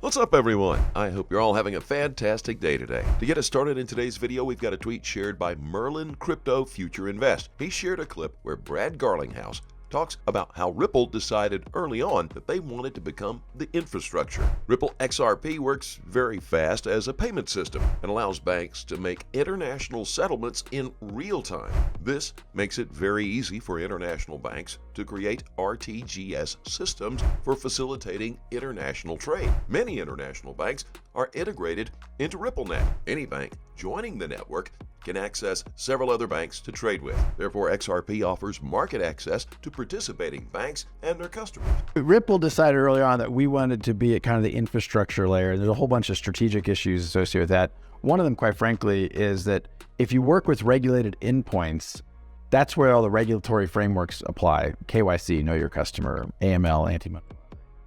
What's up, everyone? I hope you're all having a fantastic day today. To get us started in today's video, we've got a tweet shared by Merlin Crypto Future Invest. He shared a clip where Brad Garlinghouse talks about how Ripple decided early on that they wanted to become the infrastructure. Ripple XRP works very fast as a payment system and allows banks to make international settlements in real time. This makes it very easy for international banks to create RTGS systems for facilitating international trade. Many international banks are integrated into RippleNet. Any bank joining the network can access several other banks to trade with. Therefore, XRP offers market access to participating banks and their customers. Ripple decided early on that we wanted to be at kind of the infrastructure layer. There's a whole bunch of strategic issues associated with that. One of them, quite frankly, is that if you work with regulated endpoints, that's where all the regulatory frameworks apply. KYC, know your customer, AML, anti-money,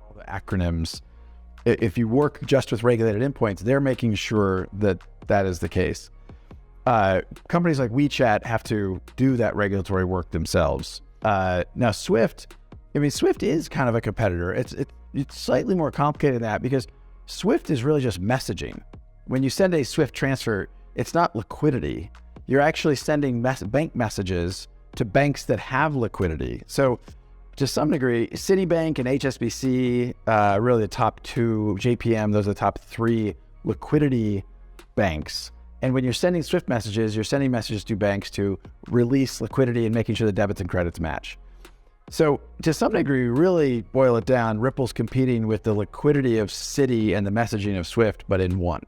all the acronyms. If you work just with regulated endpoints, they're making sure that that is the case. Companies like WeChat have to do that regulatory work themselves. Now Swift is kind of a competitor. It's slightly more complicated than that because Swift is really just messaging. When you send a Swift transfer, it's not liquidity. You're actually sending bank messages to banks that have liquidity. So to some degree, Citibank and HSBC, really the top two, JPM, those are the top three liquidity banks. And when you're sending Swift messages, you're sending messages to banks to release liquidity and making sure the debits and credits match. So to some degree, really boil it down, Ripple's competing with the liquidity of Citi and the messaging of Swift, but in one,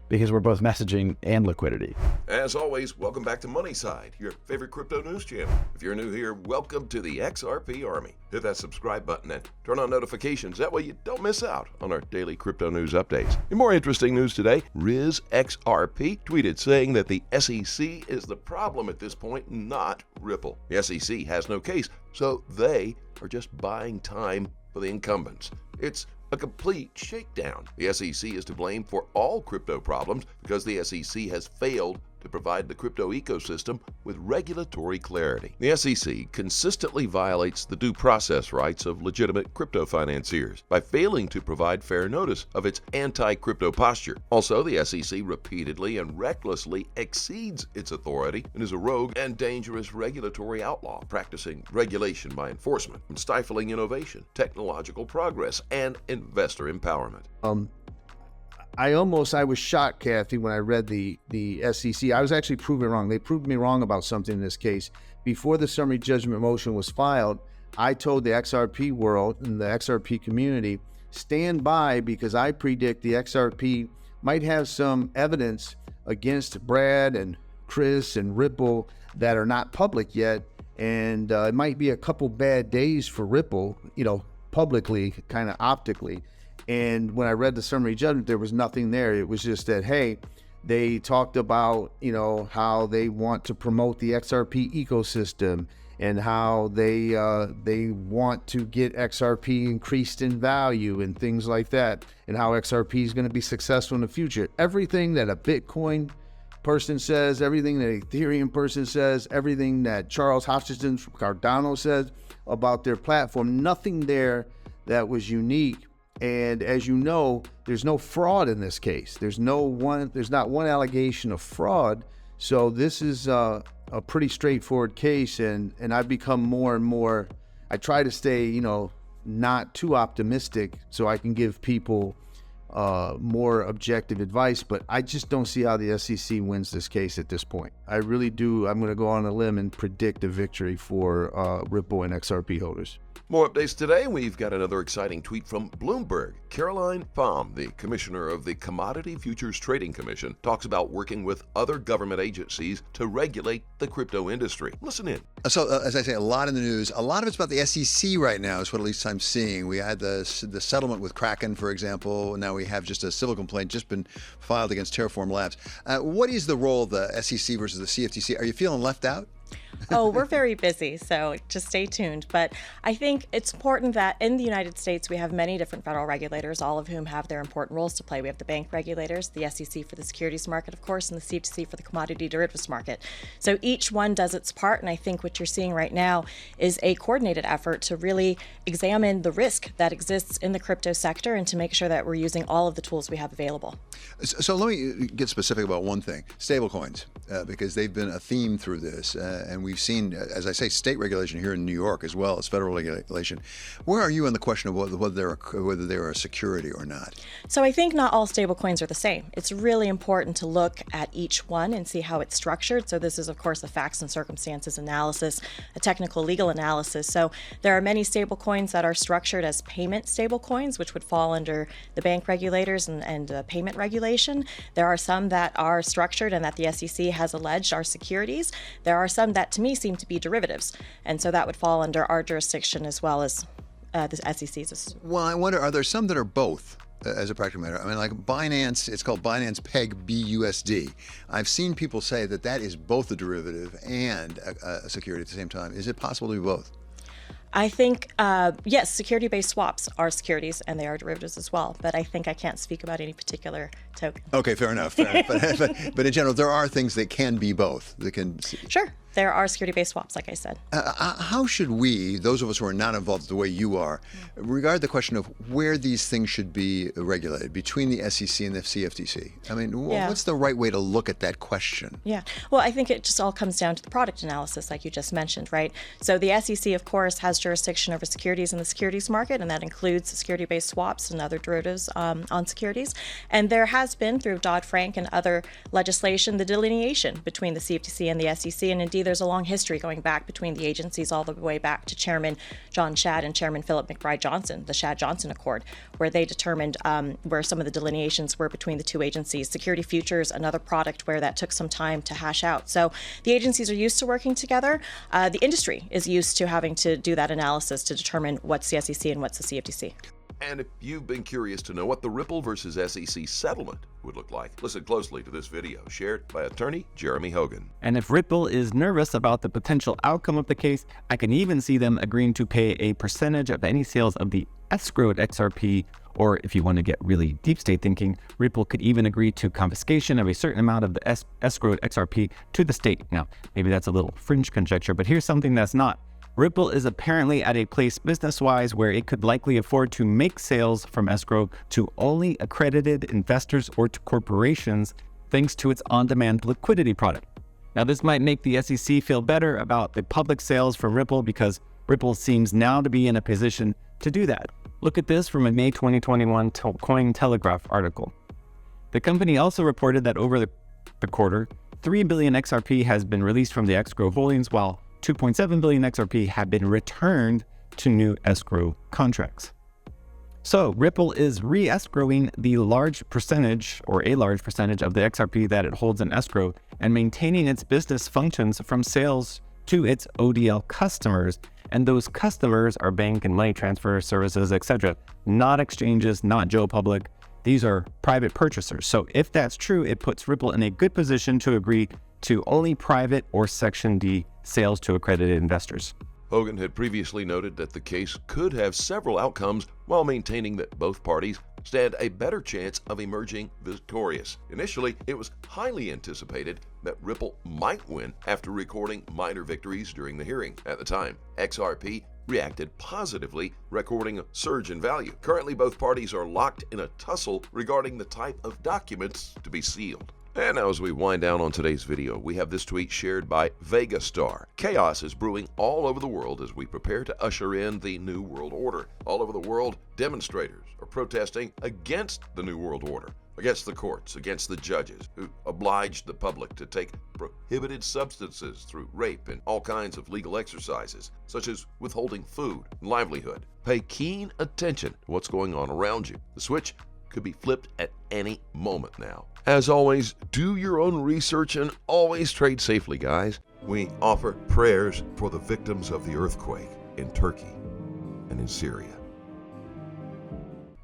because we're both messaging and liquidity. As always, welcome back to Moneyside, your favorite crypto news channel. If you're new here, welcome to the XRP Army. Hit that subscribe button and turn on notifications. That way you don't miss out on our daily crypto news updates. In more interesting news today, Riz XRP tweeted saying that the SEC is the problem at this point, not Ripple. The SEC has no case, so they are just buying time for the incumbents. It's a complete shakedown. The SEC is to blame for all crypto problems because the SEC has failed to provide the crypto ecosystem with regulatory clarity. The SEC consistently violates the due process rights of legitimate crypto financiers by failing to provide fair notice of its anti-crypto posture. Also, the SEC repeatedly and recklessly exceeds its authority and is a rogue and dangerous regulatory outlaw, practicing regulation by enforcement and stifling innovation, technological progress, and investor empowerment. I was shocked, Kathy, when I read the SEC. I was actually proven wrong. They proved me wrong about something in this case. Before the summary judgment motion was filed, I told the XRP world and the XRP community, stand by because I predict the XRP might have some evidence against Brad and Chris and Ripple that are not public yet. And it might be a couple bad days for Ripple, publicly, kind of optically. And when I read the summary judgment, there was nothing there. It was just that, hey, they talked about, how they want to promote the XRP ecosystem and how they want to get XRP increased in value and things like that, and how XRP is going to be successful in the future. Everything that a Bitcoin person says, everything that an Ethereum person says, everything that Charles Hoskinson from Cardano says about their platform, nothing there that was unique. And as you know, there's no fraud in this case. There's not one allegation of fraud. So this is a pretty straightforward case. And I've become more and more, I try to stay, not too optimistic so I can give people more objective advice, but I just don't see how the SEC wins this case at this point. I really do. I'm going to go on a limb and predict a victory for Ripple and XRP holders. More updates today. We've got another exciting tweet from Bloomberg. Caroline Pham, the commissioner of the Commodity Futures Trading Commission, talks about working with other government agencies to regulate the crypto industry. Listen in. So, as I say, a lot in the news. A lot of it's about the SEC right now is what at least I'm seeing. We had the settlement with Kraken, for example. Now we have just a civil complaint just been filed against Terraform Labs. What is the role of the SEC versus the CFTC? Are you feeling left out? Oh, we're very busy, so just stay tuned. But I think it's important that in the United States, we have many different federal regulators, all of whom have their important roles to play. We have the bank regulators, the SEC for the securities market, of course, and the CFTC for the commodity derivatives market. So each one does its part, and I think what you're seeing right now is a coordinated effort to really examine the risk that exists in the crypto sector and to make sure that we're using all of the tools we have available. So let me get specific about one thing, stablecoins, because they've been a theme through this, and we've seen, as I say, state regulation here in New York as well as federal regulation. Where are you on the question of whether they're a security or not? So I think not all stablecoins are the same. It's really important to look at each one and see how it's structured. So this is, of course, a facts and circumstances analysis, a technical legal analysis. So there are many stablecoins that are structured as payment stablecoins, which would fall under the bank regulators and payment regulation. There are some that are structured and that the SEC has alleged are securities. There are some that, to me, seem to be derivatives. And so that would fall under our jurisdiction as well as the SEC's. Well, I wonder, are there some that are both? As a practical matter, I mean, like Binance, it's called Binance Peg BUSD. I've seen people say that that is both a derivative and a security at the same time. Is it possible to be both? I think, yes, security-based swaps are securities and they are derivatives as well, but I think I can't speak about any particular token. Okay, fair enough. But in general, there are things that can be both. That can. Sure. There are security-based swaps, like I said. How should we, those of us who are not involved the way you are, regard the question of where these things should be regulated between the SEC and the CFTC? I mean, what's the right way to look at that question? Yeah. Well, I think it just all comes down to the product analysis, like you just mentioned, right? So the SEC, of course, has jurisdiction over securities in the securities market, and that includes security-based swaps and other derivatives on securities. And there has been, through Dodd-Frank and other legislation, the delineation between the CFTC and the SEC, and indeed there's a long history going back between the agencies all the way back to Chairman John Shad and Chairman Philip McBride Johnson, the Shad-Johnson Accord, where they determined where some of the delineations were between the two agencies. Security futures, another product where that took some time to hash out. So the agencies are used to working together. The industry is used to having to do that analysis to determine what's the SEC and what's the CFTC. And if you've been curious to know what the Ripple versus SEC settlement would look like, listen closely to this video shared by attorney Jeremy Hogan. And if Ripple is nervous about the potential outcome of the case, I can even see them agreeing to pay a percentage of any sales of the escrowed XRP, or if you want to get really deep state thinking, Ripple could even agree to confiscation of a certain amount of the escrowed XRP to the state. Now, maybe that's a little fringe conjecture, but here's something that's not. Ripple is apparently at a place business-wise where it could likely afford to make sales from escrow to only accredited investors or to corporations thanks to its on-demand liquidity product. Now, this might make the SEC feel better about the public sales from Ripple because Ripple seems now to be in a position to do that. Look at this from a May 2021 Cointelegraph article. The company also reported that over the quarter, 3 billion XRP has been released from the escrow holdings, while 2.7 billion XRP have been returned to new escrow contracts. So Ripple is re-escrowing the large percentage or a large percentage of the XRP that it holds in escrow and maintaining its business functions from sales to its ODL customers. And those customers are bank and money transfer services, etc. Not exchanges, not Joe Public. These are private purchasers. So if that's true, it puts Ripple in a good position to agree to only private or Section D sales to accredited investors. Hogan had previously noted that the case could have several outcomes while maintaining that both parties stand a better chance of emerging victorious. Initially, it was highly anticipated that Ripple might win after recording minor victories during the hearing. At the time, XRP reacted positively, recording a surge in value. Currently, both parties are locked in a tussle regarding the type of documents to be sealed. And now as we wind down on today's video, we have this tweet shared by Vegastar. Chaos is brewing all over the world as we prepare to usher in the New World Order. All over the world, demonstrators are protesting against the New World Order, against the courts, against the judges who obliged the public to take prohibited substances through rape and all kinds of legal exercises, such as withholding food and livelihood. Pay keen attention to what's going on around you. The switch could be flipped at any moment now. As always, do your own research and always trade safely, guys. We offer prayers for the victims of the earthquake in Turkey and in Syria.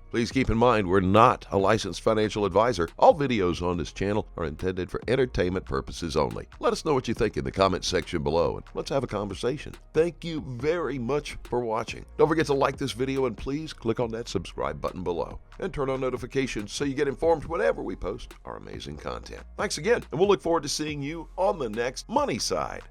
Please keep in mind we're not a licensed financial advisor. All videos on this channel are intended for entertainment purposes only. Let us know what you think in the comments section below, and let's have a conversation. Thank you very much for watching. Don't forget to like this video, and please click on that subscribe button below and turn on notifications so you get informed whenever we post our amazing content. Thanks again, and we'll look forward to seeing you on the next Money Side.